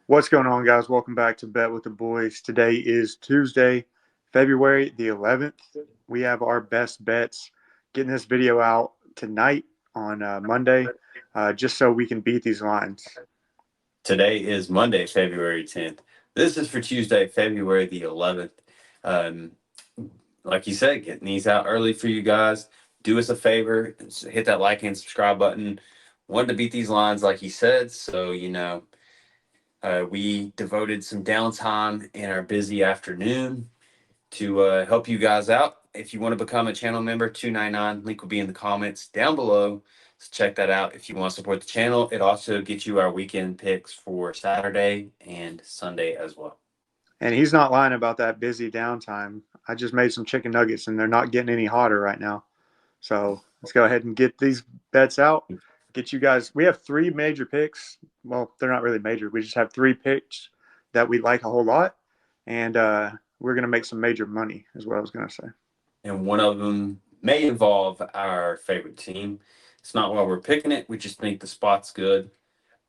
What's going on, guys? Welcome back to Bet with the Boys. Today is Tuesday, February the 11th. We have our best bets getting this video out tonight on Monday, just so we can beat these lines. Today is Monday, February 10th. This is for Tuesday, February the 11th. Um, like you said, getting these out early for you guys. Do us a favor, hit that like and subscribe button. Wanted to beat these lines, like you said, so we devoted some downtime in our busy afternoon to help you guys out. If you want to become a channel member, 299 link will be in the comments down below. So check that out if you want to support the channel. It also gets you our weekend picks for Saturday and Sunday as well. And he's not lying about that busy downtime. I just made some chicken nuggets, and they're not getting any hotter right now. So let's go ahead and get these bets out. Get you guys. We have three major picks. Well, they're not really major. We just have three picks that we like a whole lot, and we're gonna make some major money, is what I was gonna say. And one of them may involve our favorite team. It's not why we're picking it. We just think the spot's good.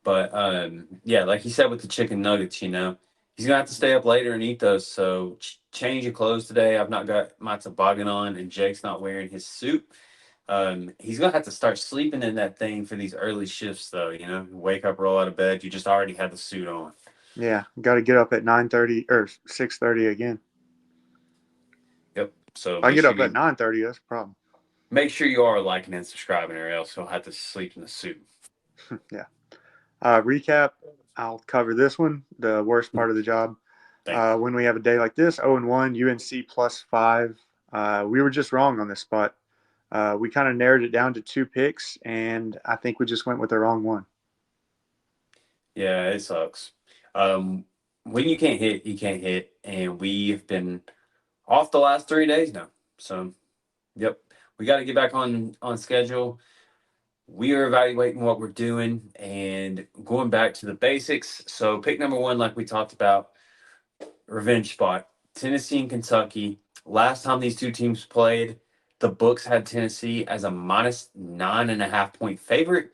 But yeah, like you said with the chicken nuggets, he's gonna have to stay up later and eat those. So change your clothes today. I've not got my toboggan on, and Jake's not wearing his suit. He's gonna have to start sleeping in that thing for these early shifts, though. Wake up, roll out of bed. You just already had the suit on. Yeah, got to get up at 9:30 or 6:30 again. Yep. So If I get up at 9:30, that's a problem. make sure you are liking and subscribing, or else he'll have to sleep in the suit. Yeah. Recap. I'll cover this one, the worst part of the job. Thank you. When we have a day like this, 0-1, UNC +5. We were just wrong on this spot. We kind of narrowed it down to two picks, and I think we just went with the wrong one. Yeah, it sucks. When you can't hit, you can't hit, and we've been off the last 3 days now. So, yep, we got to get back on schedule. We are evaluating what we're doing and going back to the basics. So, pick number one, like we talked about, revenge spot. Tennessee and Kentucky. Last time these two teams played, the books had Tennessee as a -9.5 point favorite.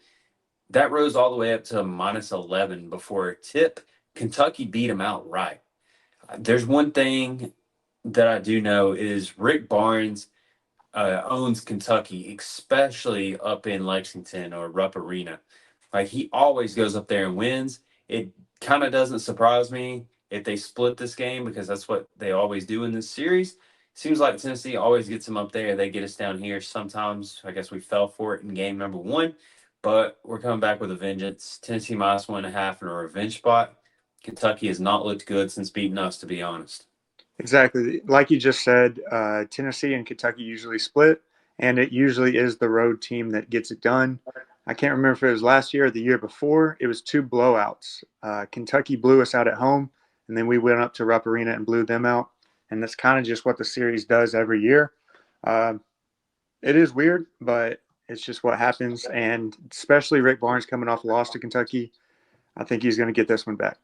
That rose all the way up to a -11 before a tip. Kentucky beat them outright. There's one thing that I do know is Rick Barnes owns Kentucky, especially up in Lexington or Rupp Arena. Like he always goes up there and wins. It kind of doesn't surprise me if they split this game because that's what they always do in this series. Seems like Tennessee always gets them up there. They get us down here. Sometimes I guess we fell for it in game number one, but we're coming back with a vengeance. Tennessee -1.5 in a revenge spot. Kentucky has not looked good since beating us, to be honest. Exactly. Like you just said, Tennessee and Kentucky usually split, and it usually is the road team that gets it done. I can't remember if it was last year or the year before. It was two blowouts. Kentucky blew us out at home, and then we went up to Rupp Arena and blew them out. And that's kind of just what the series does every year. Uh, it is weird, but it's just what happens. And especially Rick Barnes coming off a loss to Kentucky, I think he's going to get this one back.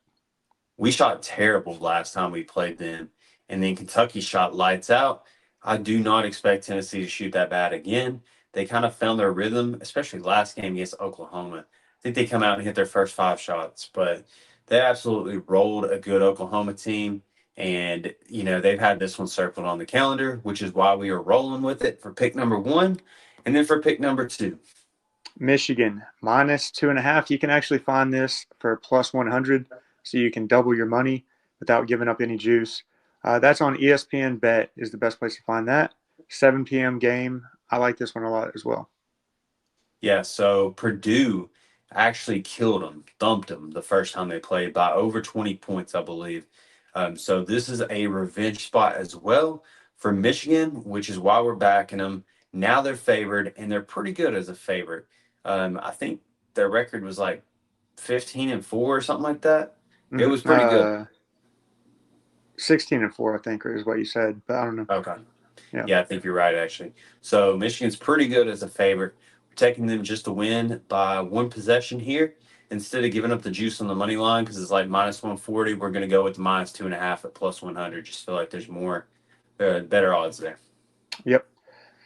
We shot terrible last time we played them, and then Kentucky shot lights out. I do not expect Tennessee to shoot that bad again. They kind of found their rhythm, especially last game against Oklahoma. I think they come out and hit their first 5 shots, but they absolutely rolled a good Oklahoma team. And, they've had this one circled on the calendar, which is why we are rolling with it for pick number one. And then for pick number two, Michigan -2.5. You can actually find this for +100, so you can double your money without giving up any juice. That's on ESPN Bet is the best place to find that. 7 p.m. game. I like this one a lot as well. yeah, so Purdue actually killed them, thumped them the first time they played by over 20 points, I believe. So this is a revenge spot as well for Michigan, which is why we're backing them. Now they're favored, and they're pretty good as a favorite. I think their record was like 15-4 or something like that. It was pretty good. 16-4, I think, is what you said, but I don't know. Okay. Yeah. Yeah, I think you're right, actually. So Michigan's pretty good as a favorite. We're taking them just to win by one possession here. Instead of giving up the juice on the money line because it's like -140, we're going to go with the -2.5 at +100. Just feel like there's more, better odds there. Yep.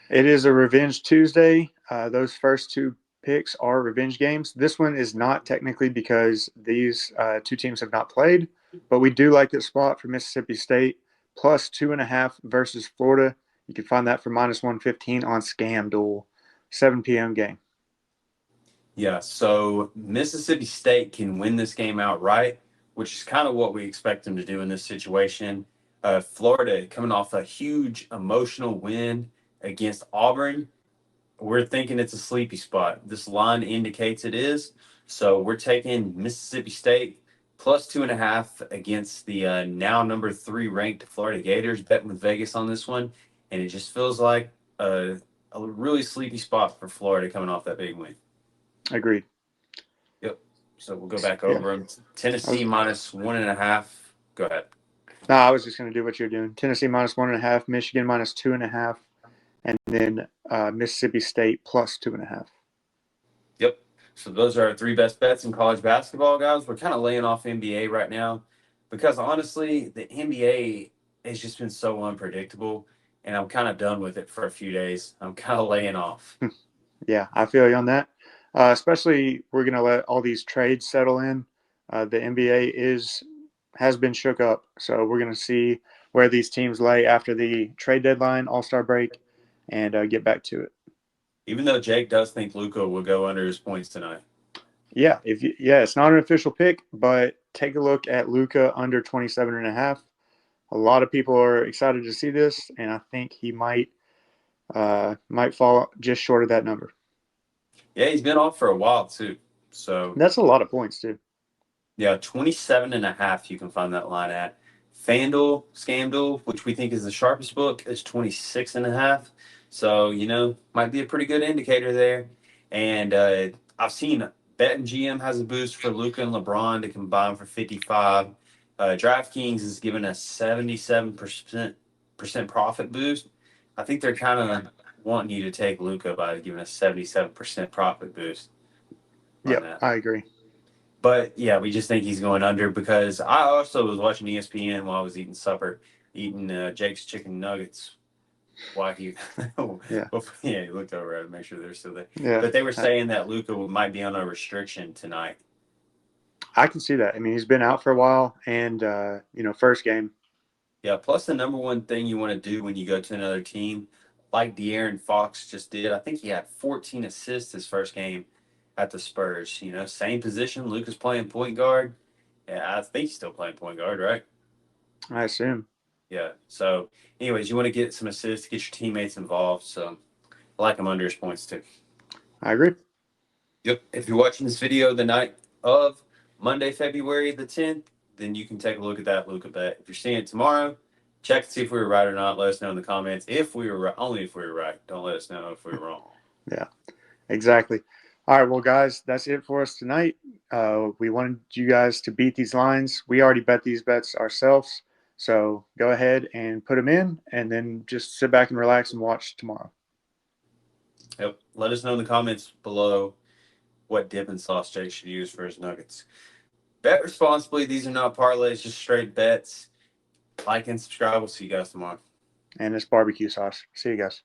It is a revenge Tuesday. Those first two picks are revenge games. This one is not technically because these two teams have not played, but we do like this spot for Mississippi State plus 2.5 versus Florida. You can find that for minus 115 on ScamDuel, 7 p.m. game. Yeah, so Mississippi State can win this game outright, which is kind of what we expect them to do in this situation. Florida coming off a huge emotional win against Auburn. We're thinking it's a sleepy spot. This line indicates it is. So we're taking Mississippi State plus 2.5 against the now number 3 ranked Florida Gators. Betting with Vegas on this one. And it just feels like a really sleepy spot for Florida coming off that big win. Agreed. Yep. So we'll go back over them. Tennessee minus 1.5. Go ahead. No, I was just going to do what you're doing. Tennessee minus 1.5, Michigan minus 2.5, and then Mississippi State plus 2.5. Yep. So those are our 3 best bets in college basketball, guys. We're kind of laying off NBA right now because honestly, the NBA has just been so unpredictable, and I'm kind of done with it for a few days. I'm kind of laying off. Yeah, I feel you on that. Especially, we're going to let all these trades settle in. The NBA has been shook up, so we're going to see where these teams lay after the trade deadline, All-Star break, and get back to it. Even though Jake does think Luka will go under his points tonight. Yeah, it's not an official pick, but take a look at Luka under 27.5. A lot of people are excited to see this, and I think he might fall just short of that number. Yeah, he's been off for a while too. So that's a lot of points too. Yeah, 27.5 you can find that line at. FanDuel, ScamDuel, which we think is the sharpest book, is 26.5. So, might be a pretty good indicator there. And I've seen BetMGM has a boost for Luka and LeBron to combine for 55. DraftKings is giving a 77% profit boost. I think they're kind of wanting you to take Luka by giving a 77% profit boost. Yeah, I agree. But yeah, we just think he's going under because I also was watching ESPN while I was eating supper, eating Jake's chicken nuggets. Why he? Yeah, he looked over at it, make sure they're still there. Yeah, but they were saying that Luka might be on a restriction tonight. I can see that. I mean, he's been out for a while, and first game. Yeah. Plus, the number one thing you want to do when you go to another team, like De'Aaron Fox just did, I think he had 14 assists his first game at the Spurs. Same position. Luka's playing point guard. Yeah, I think he's still playing point guard, right? I assume. Yeah. So, anyways, you want to get some assists, get your teammates involved. So, I like him under his points too. I agree. Yep. If you're watching this video the night of Monday, February the 10th, then you can take a look at that Luka bet. If you're seeing it tomorrow, check to see if we were right or not. Let us know in the comments if we were right. Only if we were right. Don't let us know if we were wrong. Yeah, exactly. All right, well, guys, that's it for us tonight. We wanted you guys to beat these lines. We already bet these bets ourselves. So go ahead and put them in, and then just sit back and relax and watch tomorrow. Yep. Let us know in the comments below what dipping sauce Jake should use for his nuggets. Bet responsibly. These are not parlays, just straight bets. Like and subscribe. We'll see you guys tomorrow. And it's barbecue sauce. See you guys.